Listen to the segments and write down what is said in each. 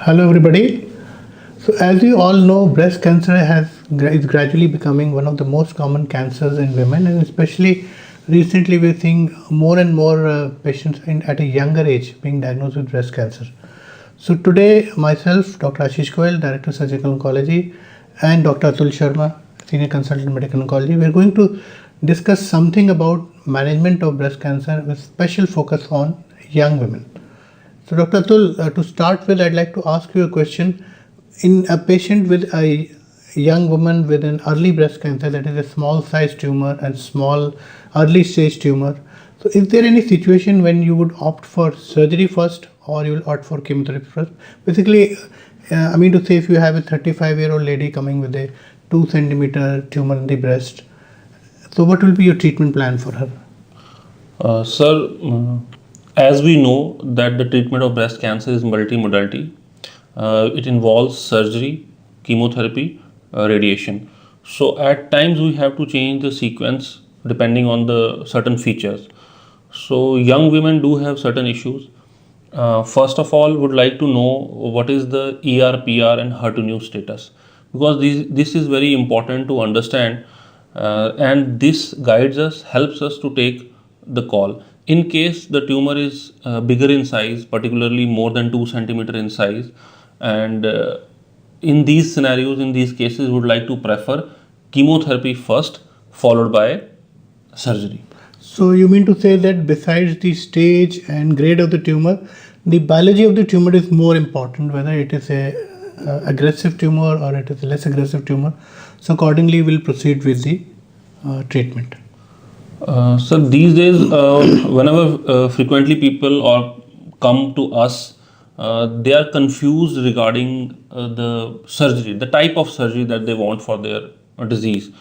Hello, everybody. So, as you all know, breast cancer is gradually becoming one of the most common cancers in women, and especially recently, we're seeing more and more patients at a younger age being diagnosed with breast cancer. So, today, myself, Dr. Ashish Goel, Director of Surgical Oncology, and Dr. Atul Sharma, Senior Consultant Medical Oncology, we're going to discuss something about management of breast cancer with special focus on young women. So, Dr. Atul, to start with, I'd like to ask you a question. In a patient with a young woman with an early breast cancer, that is a small size tumor and small early stage tumor, so is there any situation when you would opt for surgery first or you will opt for chemotherapy first? Basically, I mean to say, if you have a 35-year-old lady coming with a 2 centimeter tumor in the breast, so what will be your treatment plan for her? Sir, as we know that the treatment of breast cancer is multimodality, it involves surgery, chemotherapy, radiation. So at times we have to change the sequence depending on the certain features. So young women do have certain issues. First of all, would like to know what is the ER, PR and HER2 status, because this is very important to understand, and this guides us, helps us to take the call. In case the tumor is bigger in size, particularly more than 2 centimeter in size, and in these scenarios, in these cases, would like to prefer chemotherapy first, followed by surgery. So you mean to say that besides the stage and grade of the tumor, the biology of the tumor is more important, whether it is a aggressive tumor or it is a less aggressive tumor. So accordingly, we'll proceed with the treatment. So these days, whenever frequently people or come to us, they are confused regarding the surgery, the type of surgery that they want for their disease.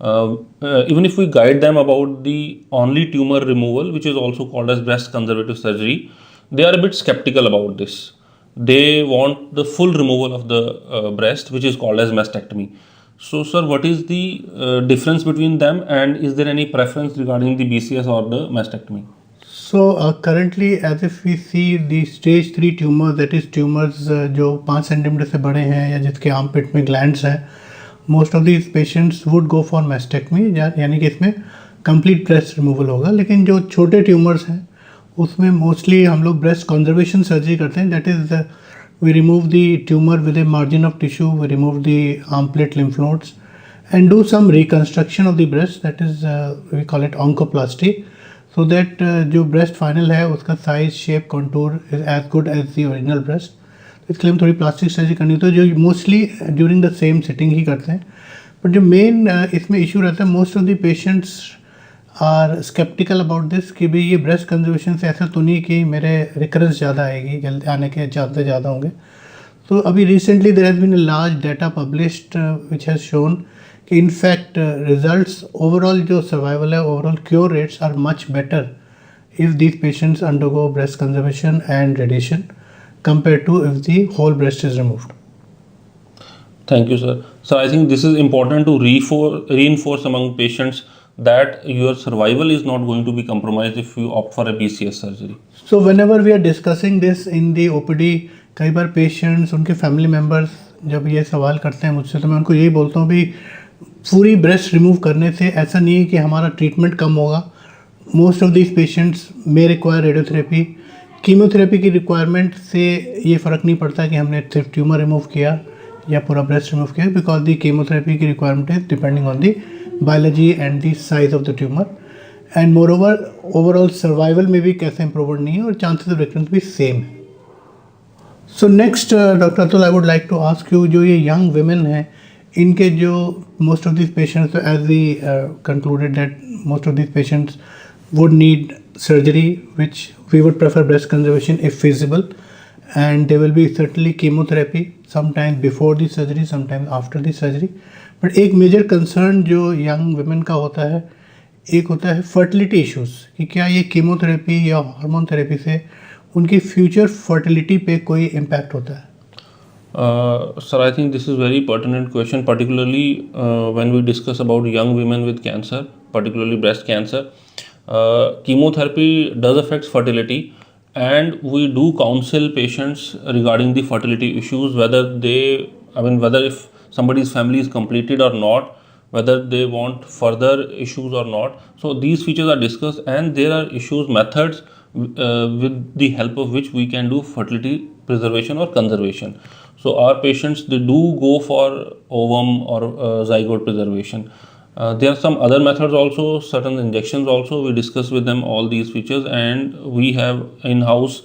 Even if we guide them about the only tumor removal, which is also called as breast conservative surgery, they are a bit skeptical about this. They want the full removal of the breast, which is called as mastectomy. So, sir, what is the difference between them, and is there any preference regarding the BCS or the mastectomy? So currently, as if we see the stage 3 tumors, that is tumors जो 5 centimetre से बड़े हैं या जिसके armpit में glands हैं, most of these patients would go for mastectomy, यानी कि इसमें कंप्लीट ब्रेस्ट रिमूवल होगा. लेकिन जो छोटे ट्यूमर्स हैं उसमें मोस्टली हम लोग ब्रेस्ट कंजर्वेशन सर्जरी करते हैं. That is we remove the tumor with a margin of tissue, we remove the armpit lymph nodes and do some reconstruction of the breast, that is we call it oncoplasty, so that जो breast final है उसका size, shape, contour is as good as the original breast. इसके लिए हम थोड़ी plastic surgery करनी होती है जो mostly during the same sitting ही करते हैं. बट जो मेन इसमें इशू रहता है, most of the patients are sceptical about this कि भाई ये ब्रेस्ट कंजर्वेशन से ऐसा तो नहीं कि मेरे रिकरेंस ज़्यादा आएगी, जल्दी आने के चांसेस ज़्यादा होंगे. तो अभी recently there has been a large data published which has shown कि इनफैक्ट रिजल्ट्स ओवरऑल जो सर्वाइवल है, overall cure rates are much better if these patients undergo breast conservation and radiation compared to if the whole breast is removed. Thank you, sir. So I think this is important to reinforce among patients that your survival is not going to be compromised if you opt for a BCS surgery. So whenever we are discussing this in the OPD, कई बार patients, उनके family members जब ये सवाल करते हैं मुझसे, तो मैं उनको यही बोलता हूँ भी पूरी ब्रेस्ट रिमूव करने से ऐसा नहीं है कि हमारा ट्रीटमेंट कम होगा. Most of this patients may require radiotherapy. Chemotherapy की रिक्वायरमेंट से ये फ़र्क नहीं पड़ता कि हमने सिर्फ ट्यूमर रिमूव किया या पूरा ब्रेस्ट रिमूव किया, बिकॉज दी कीमोथेरेपी की requirement is depending on the biology and the size of the tumour. And more overall survival में भी कैसे इम्प्रूवमेंट नहीं है और चांसेस ऑफ रिकरेंस भी सेम है. So next doctor Atul, I would like to ask you, जो ये यंग वुमेन हैं, इनके जो most of this patients, as we concluded that most of this patients would need surgery, which we would prefer breast conservation if feasible, and there will be certainly chemotherapy sometimes before the surgery, sometimes after the surgery. But एक major concern जो young women का होता है, एक होता है fertility issues, कि क्या ये chemotherapy या hormone therapy से उनकी future fertility पे कोई impact होता है? Sir, I think this is very pertinent question, particularly when we discuss about young women with cancer, particularly breast cancer. Chemotherapy does affect fertility, and we do counsel patients regarding the fertility issues, whether if somebody's family is completed or not, whether they want further issues or not. So these features are discussed, and there are issues, methods with the help of which we can do fertility preservation or conservation. So our patients, they do go for ovum or zygote preservation. There are some other methods also, certain injections also. We discuss with them all these features, and we have in-house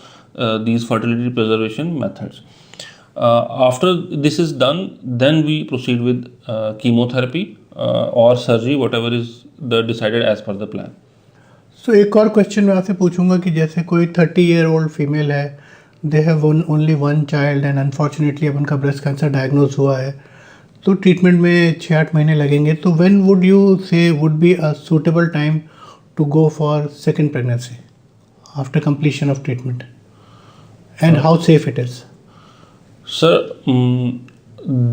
these fertility preservation methods. After this is done, then we proceed with chemotherapy or surgery, whatever is the decided as per the plan. सो एक और question मैं आपसे पूछूंगा कि जैसे कोई 30-year-old female है, they have only one child and unfortunately अब उनका ब्रेस्ट कैंसर डायग्नोज हुआ है, तो ट्रीटमेंट में 6-8 महीने लगेंगे, तो when would you say would be a suitable time to go for second pregnancy after completion of treatment, and how safe it is? Sir,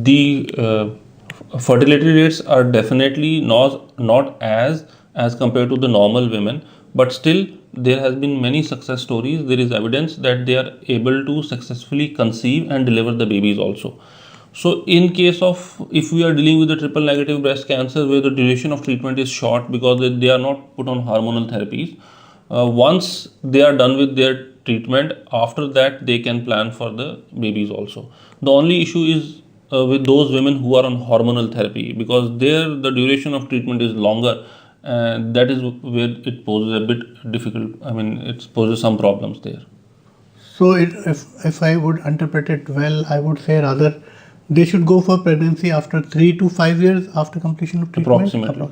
the fertility rates are definitely not as compared to the normal women, but still there has been many success stories. There is evidence that they are able to successfully conceive and deliver the babies also. So in case of, if we are dealing with the triple negative breast cancer where the duration of treatment is short because they are not put on hormonal therapies, once they are done with their treatment, after that they can plan for the babies also. The only issue is with those women who are on hormonal therapy, because there the duration of treatment is longer, and that is where it poses a bit difficult. It poses some problems there. So if I would interpret it well, I would say rather they should go for pregnancy after 3 to 5 years after completion of treatment. Approximately.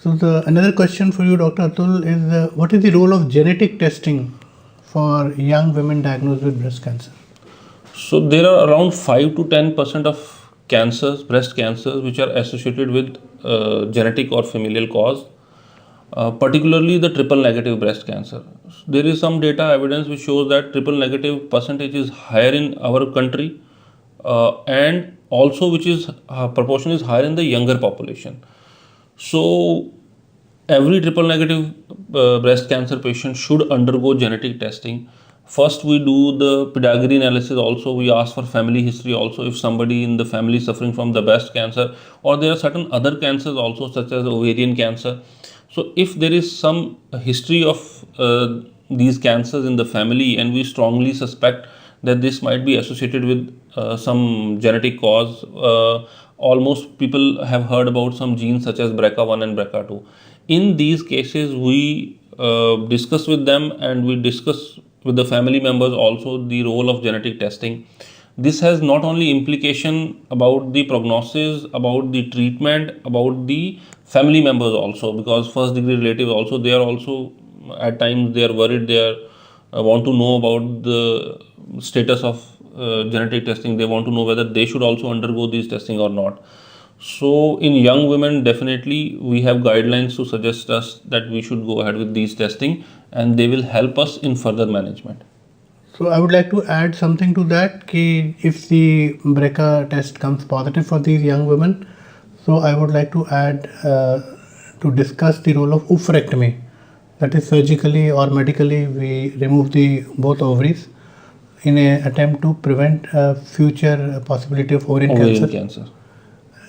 So another question for you, Dr. Atul, is what is the role of genetic testing for young women diagnosed with breast cancer? So there are around 5 to 10% of cancers, breast cancers, which are associated with genetic or familial cause, particularly the triple negative breast cancer. There is some data evidence which shows that triple negative percentage is higher in our country, and also which is proportion is higher in the younger population. So every triple negative breast cancer patient should undergo genetic testing. First we do the pedigree analysis also. We ask for family history also, if somebody in the family is suffering from the breast cancer, or there are certain other cancers also such as ovarian cancer. So if there is some history of these cancers in the family, and we strongly suspect that this might be associated with some genetic cause, almost people have heard about some genes such as BRCA1 and BRCA2. In these cases we discuss with them, and we discuss with the family members also the role of genetic testing. This has not only implication about the prognosis, about the treatment, about the family members also, because first degree relatives also, they are also at times they are worried, they are want to know about the status of genetic testing. They want to know whether they should also undergo these testing or not. So in young women, definitely we have guidelines to suggest us that we should go ahead with these testing, and they will help us in further management. So I would like to add something to that, कि if the BRCA test comes positive for these young women, so I would like to add to discuss the role of oophorectomy, that is surgically or medically we remove the both ovaries in an attempt to prevent future possibility of ovarian cancer.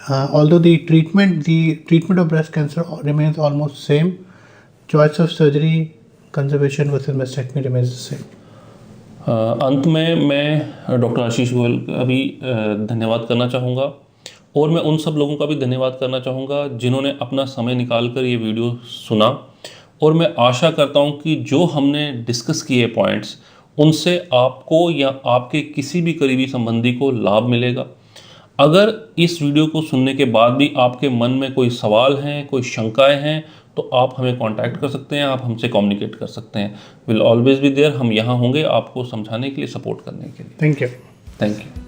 Although the treatment of breast cancer remains almost same, choice of surgery, conservation versus mastectomy remains the same. अंत में मैं doctor Ashish Goyal का भी धन्यवाद करना चाहूँगा, और मैं उन सब लोगों का भी धन्यवाद करना चाहूँगा जिन्होंने अपना समय निकाल कर ये वीडियो सुना, और मैं आशा करता हूँ कि जो हमने डिस्कस किए पॉइंट्स, उनसे आपको या आपके किसी भी करीबी संबंधी को लाभ मिलेगा। अगर इस वीडियो को सुनने के बाद भी आपके मन में कोई सवाल हैं, कोई शंकाएं हैं, तो आप हमें कांटेक्ट कर सकते हैं, आप हमसे कम्युनिकेट कर सकते हैं। विल ऑलवेज बी देयर, हम यहाँ होंगे आपको समझाने के लिए, सपोर्ट करने के लिए। Thank you. Thank you.